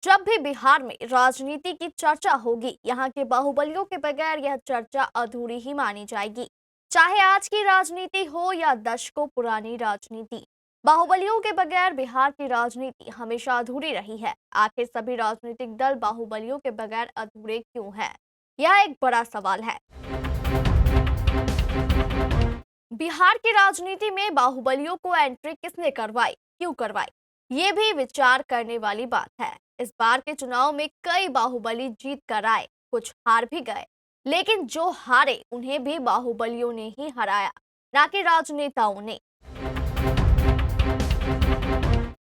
जब भी बिहार में राजनीति की चर्चा होगी, यहाँ के बाहुबलियों के बगैर यह चर्चा अधूरी ही मानी जाएगी। चाहे आज की राजनीति हो या दशकों पुरानी राजनीति, बाहुबलियों के बगैर बिहार की राजनीति हमेशा अधूरी रही है। आखिर सभी राजनीतिक दल बाहुबलियों के बगैर अधूरे क्यों हैं? यह एक बड़ा सवाल है। बिहार की राजनीति में बाहुबलियों को एंट्री किसने करवाई, क्यों करवाई, ये भी विचार करने वाली बात है। इस बार के चुनाव में कई बाहुबली जीत कर आए, कुछ हार भी गए, लेकिन जो हारे उन्हें भी बाहुबलियों ने ही हराया, ना कि राजनेताओं ने।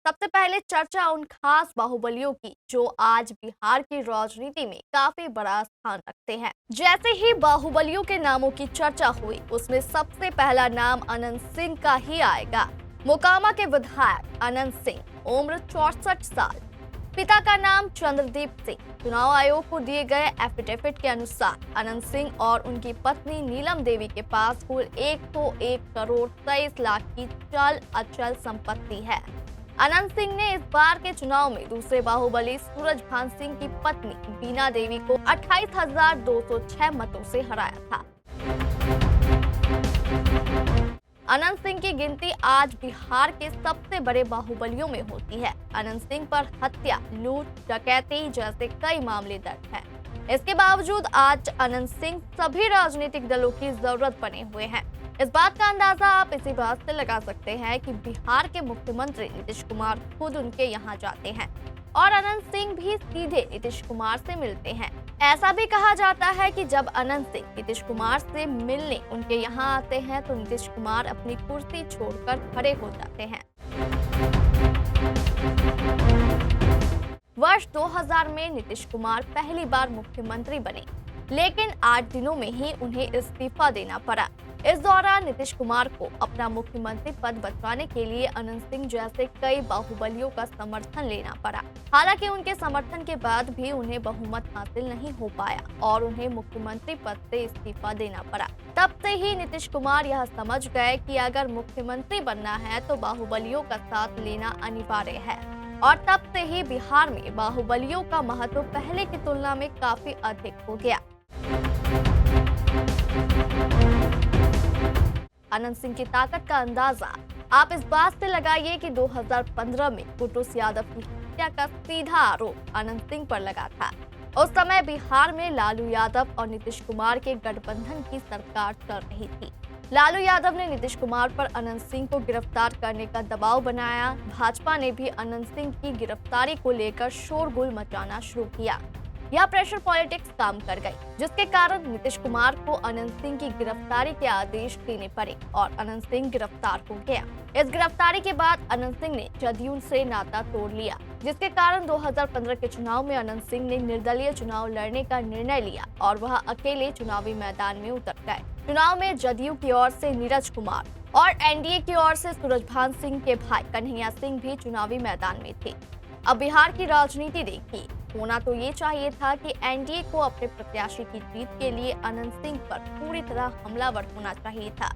सबसे पहले चर्चा उन खास बाहुबलियों की जो आज बिहार की राजनीति में काफी बड़ा स्थान रखते हैं। जैसे ही बाहुबलियों के नामों की चर्चा हुई, उसमें सबसे पहला नाम अनंत सिंह का ही आएगा। मोकामा के विधायक अनंत सिंह, उम्र 64 साल, पिता का नाम चंद्रदीप सिंह। चुनाव आयोग को दिए गए एफिडेविट के अनुसार अनंत सिंह और उनकी पत्नी नीलम देवी के पास कुल 101 करोड़ 23 लाख की चल अचल संपत्ति है। अनंत सिंह ने इस बार के चुनाव में दूसरे बाहुबली सूरजभान सिंह की पत्नी बीना देवी को 28,206 मतों से हराया था। अनंत सिंह की गिनती आज बिहार के सबसे बड़े बाहुबलियों में होती है। अनंत सिंह पर हत्या, लूट, डकैती जैसे कई मामले दर्ज हैं। इसके बावजूद आज अनंत सिंह सभी राजनीतिक दलों की जरूरत बने हुए हैं। इस बात का अंदाजा आप इसी बात से लगा सकते हैं कि बिहार के मुख्यमंत्री नीतीश कुमार खुद उनके यहाँ जाते हैं और अनंत सिंह भी सीधे नीतीश कुमार से मिलते हैं। ऐसा भी कहा जाता है कि जब अनंत सिंह नीतीश कुमार से मिलने उनके यहाँ आते हैं तो नीतीश कुमार अपनी कुर्सी छोड़कर खड़े हो जाते हैं। वर्ष 2000 में नीतीश कुमार पहली बार मुख्यमंत्री बने, लेकिन 8 दिनों में ही उन्हें इस्तीफा देना पड़ा। इस दौरान नीतीश कुमार को अपना मुख्यमंत्री पद बचाने के लिए अनंत सिंह जैसे कई बाहुबलियों का समर्थन लेना पड़ा। हालांकि उनके समर्थन के बाद भी उन्हें बहुमत हासिल नहीं हो पाया और उन्हें मुख्यमंत्री पद से इस्तीफा देना पड़ा। तब से ही नीतीश कुमार यह समझ गए कि अगर मुख्यमंत्री बनना है तो बाहुबलियों का साथ लेना अनिवार्य है और तब से ही बिहार में बाहुबलियों का महत्व पहले की तुलना में काफी अधिक हो गया। अनंत सिंह की ताकत का अंदाजा आप इस बात से लगाइए कि 2015 में कुटुस यादव की हत्या का सीधा आरोप अनंत सिंह पर लगा था। उस समय बिहार में लालू यादव और नीतीश कुमार के गठबंधन की सरकार चल रही थी। लालू यादव ने नीतीश कुमार पर अनंत सिंह को गिरफ्तार करने का दबाव बनाया। भाजपा ने भी अनंत सिंह की गिरफ्तारी को लेकर शोरगुल मचाना शुरू किया। यह प्रेशर पॉलिटिक्स काम कर गई, जिसके कारण नीतीश कुमार को अनंत सिंह की गिरफ्तारी के आदेश देने पड़े और अनंत सिंह गिरफ्तार हो गया। इस गिरफ्तारी के बाद अनंत सिंह ने जदयू से नाता तोड़ लिया, जिसके कारण 2015 के चुनाव में अनंत सिंह ने निर्दलीय चुनाव लड़ने का निर्णय लिया और वह अकेले चुनावी मैदान में उतर गए। चुनाव में जदयू की ओर से नीरज कुमार और एनडीए की ओर से सूरजभान सिंह के भाई कन्हैया सिंह भी चुनावी मैदान में थे। अब बिहार की राजनीति देखिए, होना तो ये चाहिए था कि एनडीए को अपने प्रत्याशी की जीत के लिए अनंत सिंह पर पूरी तरह हमलावर होना चाहिए था,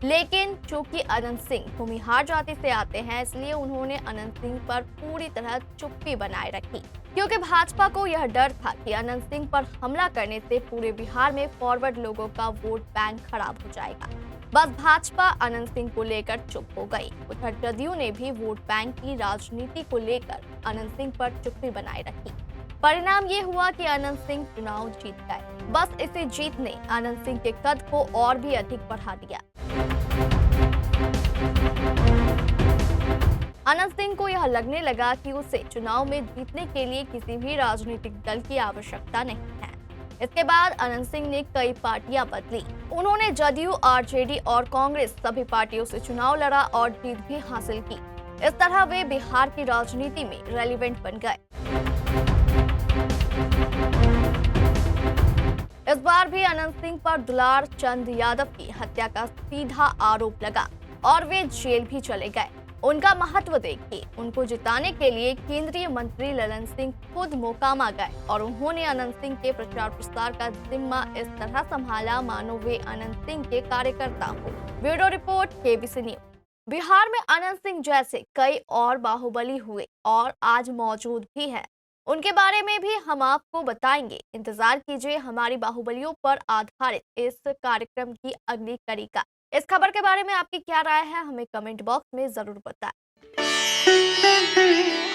लेकिन चूंकि अनंत सिंह भूमिहार जाति से आते हैं, इसलिए उन्होंने अनंत सिंह पर पूरी तरह चुप्पी बनाए रखी, क्योंकि भाजपा को यह डर था कि अनंत सिंह पर हमला करने से पूरे बिहार में फॉरवर्ड लोगों का वोट बैंक खराब हो जाएगा। बस भाजपा अनंत सिंह को लेकर चुप हो गई। उधर जदयू ने भी वोट बैंक की राजनीति को लेकर अनंत सिंह पर चुप्पी बनाए रखी। परिणाम ये हुआ कि अनंत सिंह चुनाव जीत गए। बस इसी जीत ने अनंत सिंह के कद को और भी अधिक बढ़ा दिया। अनंत सिंह को यह लगने लगा कि उसे चुनाव में जीतने के लिए किसी भी राजनीतिक दल की आवश्यकता नहीं है। इसके बाद अनंत सिंह ने कई पार्टियां बदली। उन्होंने जदयू, आरजेडी और कांग्रेस सभी पार्टियों से चुनाव लड़ा और जीत भी हासिल की। इस तरह वे बिहार की राजनीति में रेलिवेंट बन गए। इस बार भी अनंत सिंह पर दुलार चंद यादव की हत्या का सीधा आरोप लगा और वे जेल भी चले गए। उनका महत्व देखिए, उनको जिताने के लिए केंद्रीय मंत्री ललन सिंह खुद मोकामा गए और उन्होंने अनंत सिंह के प्रचार प्रसार का जिम्मा इस तरह संभाला मानो वे अनंत सिंह के कार्यकर्ता हो। Bureau report, KBC news. Bihar में अनंत सिंह जैसे कई और बाहुबली हुए और आज मौजूद भी है। उनके बारे में भी हम आपको बताएंगे। इंतजार कीजिए हमारी बाहुबलियों पर आधारित इस कार्यक्रम की अगली कड़ी का। इस खबर के बारे में आपकी क्या राय है, हमें कमेंट बॉक्स में जरूर बताएं।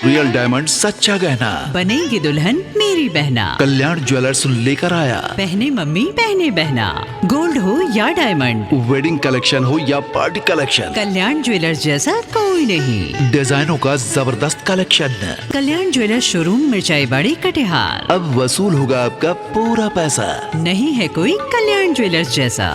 रियल डायमंड सच्चा गहना बनेगी दुल्हन मेरी बहना। कल्याण ज्वेलर्स लेकर आया। पहने मम्मी पहने बहना। गोल्ड हो या डायमंड, वेडिंग कलेक्शन हो या पार्टी कलेक्शन, कल्याण ज्वेलर्स जैसा कोई नहीं। डिजाइनों का जबरदस्त कलेक्शन। कल्याण ज्वेलर्स शोरूम मिर्चाई बाड़ी कटिहार। अब वसूल होगा आपका पूरा पैसा। नहीं है कोई कल्याण ज्वेलर्स जैसा।